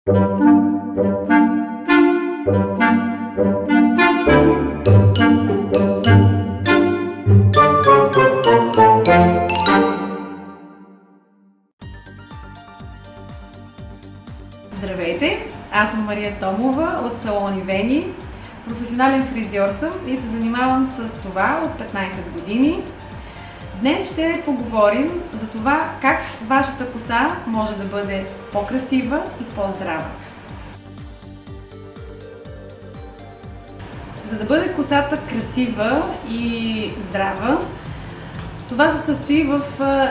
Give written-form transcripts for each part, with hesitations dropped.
Здравейте! Аз съм Мария Томова от салон Ивени. Професионален фризьор съм и се занимавам с това от 15 години. Днес ще поговорим за това как вашата коса може да бъде по-красива и по-здрава. За да бъде косата красива и здрава, това се състои в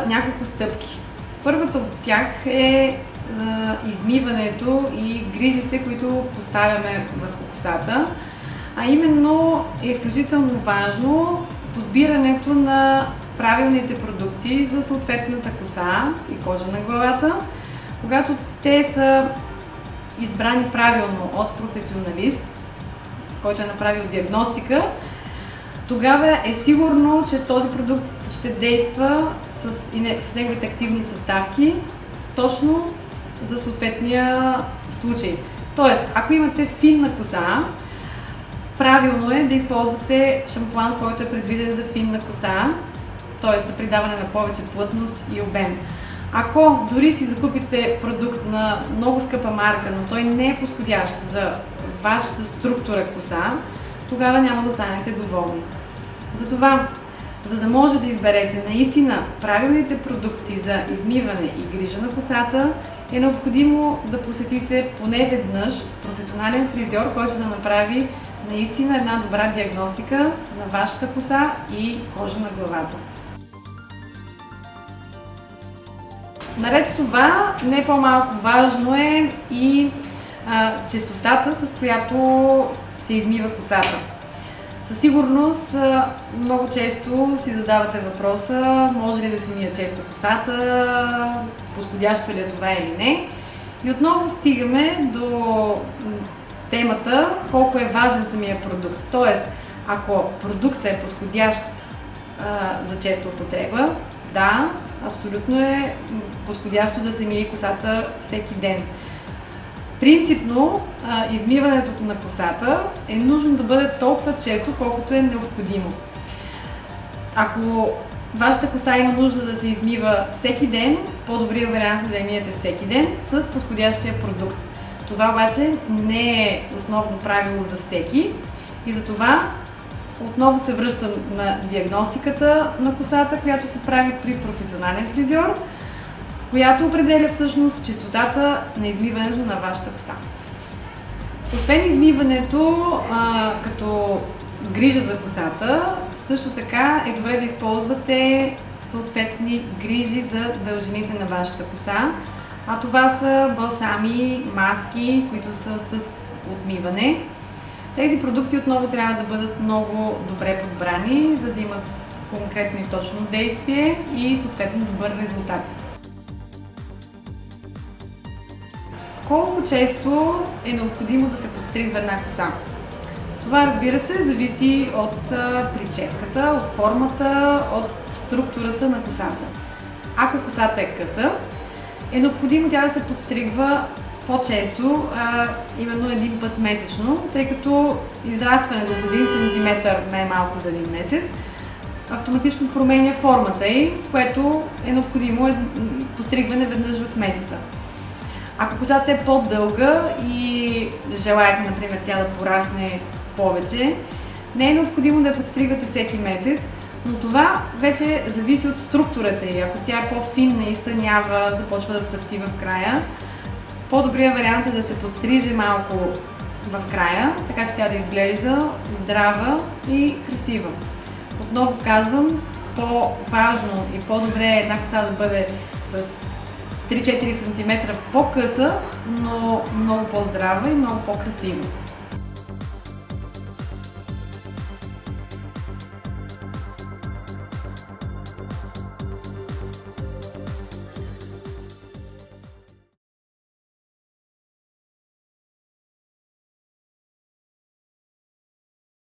няколко стъпки. Първата от тях е измиването и грижите, които поставяме върху косата, а именно е изключително важно подбирането на правилните продукти за съответната коса и кожа на главата. Когато те са избрани правилно от професионалист, който е направил диагностика, тогава е сигурно, че този продукт ще действа с неговите активни съставки точно за съответния случай. Тоест, ако имате финна коса, правилно е да използвате шампуан, който е предвиден за финна коса, т.е. за придаване на повече плътност и обем. Ако дори си закупите продукт на много скъпа марка, но той не е подходящ за вашата структура коса, тогава няма да останете доволни. Затова, за да може да изберете наистина правилните продукти за измиване и грижа на косата, е необходимо да посетите поне веднъж професионален фризьор, който да направи наистина една добра диагностика на вашата коса и кожа на главата. Наред с това, не по-малко важно е и честотата, с която се измива косата. Със сигурност много често си задавате въпроса, може ли да се мия често косата, подходящо ли е това или не. И отново стигаме до темата колко е важен самия продукт. Тоест, ако продуктът е подходящ за честа употреба, да, абсолютно е подходящо да се мие косата всеки ден. Принципно, измиването на косата е нужно да бъде толкова често, колкото е необходимо. Ако вашата коса има нужда да се измива всеки ден, по-добрият вариант е да я миете всеки ден с подходящия продукт. Това обаче не е основно правило за всеки и затова отново се връщам на диагностиката на косата, която се прави при професионален фризьор, която определя всъщност честотата на измиването на вашата коса. Освен измиването като грижа за косата, също така е добре да използвате съответни грижи за дължините на вашата коса, а това са балсами, маски, които са с отмиване. Тези продукти отново трябва да бъдат много добре подбрани, за да имат конкретно и точно действие и съответно добър резултат. Колко често е необходимо да се подстригва една коса? Това, разбира се, зависи от прическата, от формата, от структурата на косата. Ако косата е къса, е необходимо тя да се подстригва по-често, именно един път месечно, тъй като израстване до 1 см най-малко за един месец автоматично променя формата й, което е необходимо постригване веднъж в месеца. Ако косата е по-дълга и желаете, например, тя да порасне повече, не е необходимо да я подстригвате всеки месец, но това вече зависи от структурата й. Ако тя е по-финна и стънява, започва да цъфти в края, по-добрият вариант е да се подстриже малко в края, така че тя да изглежда здрава и красива. Отново казвам, по-важно и по-добре е една коса да бъде с 3-4 см по-къса, но много по-здрава и много по-красива.